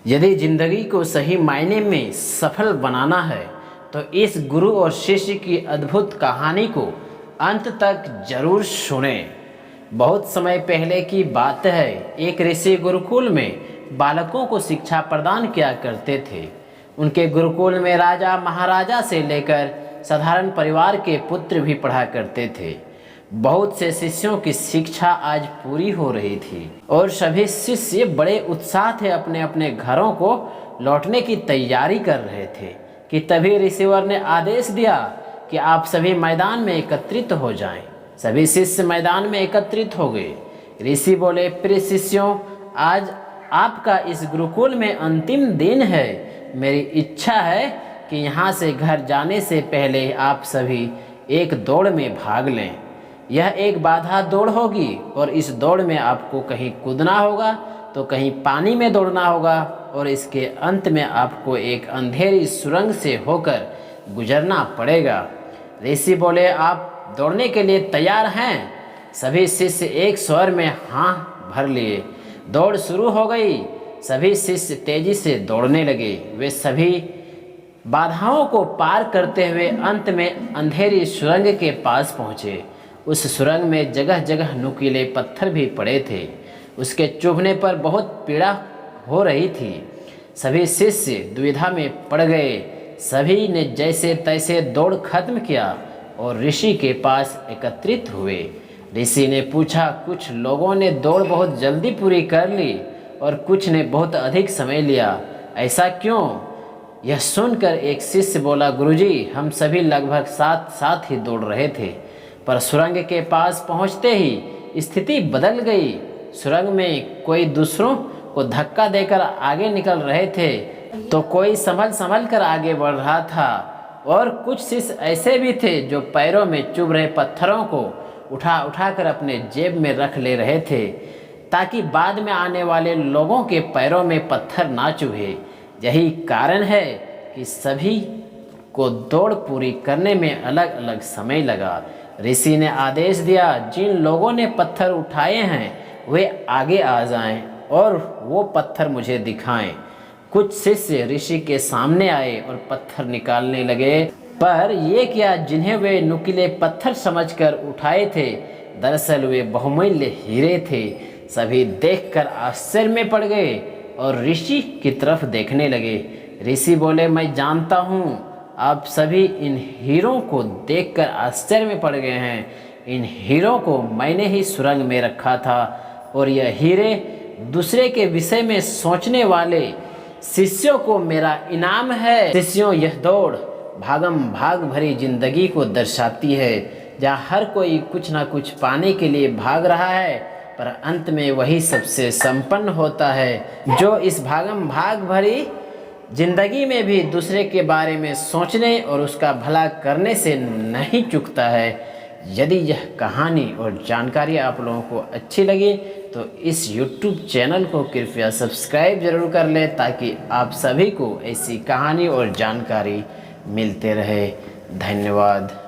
यदि जिंदगी को सही मायने में सफल बनाना है तो इस गुरु और शिष्य की अद्भुत कहानी को अंत तक जरूर सुनें। बहुत समय पहले की बात है, एक ऋषि गुरुकुल में बालकों को शिक्षा प्रदान किया करते थे। उनके गुरुकुल में राजा महाराजा से लेकर साधारण परिवार के पुत्र भी पढ़ा करते थे। बहुत से शिष्यों की शिक्षा आज पूरी हो रही थी और सभी शिष्य बड़े उत्साह से अपने अपने घरों को लौटने की तैयारी कर रहे थे कि तभी ऋषिवर ने आदेश दिया कि आप सभी मैदान में एकत्रित हो जाएं। सभी शिष्य मैदान में एकत्रित हो गए। ऋषि बोले, प्रिय शिष्यों, आज आपका इस गुरुकुल में अंतिम दिन है। मेरी इच्छा है कि यहाँ से घर जाने से पहले आप सभी एक दौड़ में भाग लें। यह एक बाधा दौड़ होगी और इस दौड़ में आपको कहीं कूदना होगा तो कहीं पानी में दौड़ना होगा और इसके अंत में आपको एक अंधेरी सुरंग से होकर गुजरना पड़ेगा। ऋषि बोले, आप दौड़ने के लिए तैयार हैं? सभी शिष्य एक स्वर में हाँ भर लिए। दौड़ शुरू हो गई। सभी शिष्य तेजी से दौड़ने लगे। वे सभी बाधाओं को पार करते हुए अंत में अंधेरी सुरंग के पास पहुँचे। उस सुरंग में जगह जगह नुकीले पत्थर भी पड़े थे। उसके चुभने पर बहुत पीड़ा हो रही थी। सभी शिष्य दुविधा में पड़ गए। सभी ने जैसे तैसे दौड़ खत्म किया और ऋषि के पास एकत्रित हुए। ऋषि ने पूछा, कुछ लोगों ने दौड़ बहुत जल्दी पूरी कर ली और कुछ ने बहुत अधिक समय लिया, ऐसा क्यों? यह सुनकर एक शिष्य बोला, गुरुजी, हम सभी लगभग साथ साथ ही दौड़ रहे थे, पर सुरंग के पास पहुंचते ही स्थिति बदल गई। सुरंग में कोई दूसरों को धक्का देकर आगे निकल रहे थे तो कोई संभल कर आगे बढ़ रहा था और कुछ शिष्य ऐसे भी थे जो पैरों में चुभ रहे पत्थरों को उठा कर अपने जेब में रख ले रहे थे ताकि बाद में आने वाले लोगों के पैरों में पत्थर ना चुभे। यही कारण है कि सभी को दौड़ पूरी करने में अलग अलग समय लगा। ऋषि ने आदेश दिया, जिन लोगों ने पत्थर उठाए हैं वे आगे आ जाएं और वो पत्थर मुझे दिखाएं। कुछ शिष्य ऋषि के सामने आए और पत्थर निकालने लगे, पर ये क्या, जिन्हें वे नुकीले पत्थर समझकर उठाए थे, दरअसल वे बहुमूल्य हीरे थे। सभी देखकर आश्चर्य में पड़ गए और ऋषि की तरफ देखने लगे। ऋषि बोले, मैं जानता हूँ आप सभी इन हीरों को देखकर आश्चर्य में पड़ गए हैं। इन हीरों को मैंने ही सुरंग में रखा था और यह हीरे दूसरे के विषय में सोचने वाले शिष्यों को मेरा इनाम है। शिष्यों, यह दौड़ भागम भाग भरी जिंदगी को दर्शाती है, जहाँ हर कोई कुछ ना कुछ पाने के लिए भाग रहा है, पर अंत में वही सबसे संपन्न होता है जो इस भागम भाग भरी जिंदगी में भी दूसरे के बारे में सोचने और उसका भला करने से नहीं चूकता है। यदि यह कहानी और जानकारी आप लोगों को अच्छी लगी तो इस YouTube चैनल को कृपया सब्सक्राइब जरूर कर लें ताकि आप सभी को ऐसी कहानी और जानकारी मिलते रहे। धन्यवाद।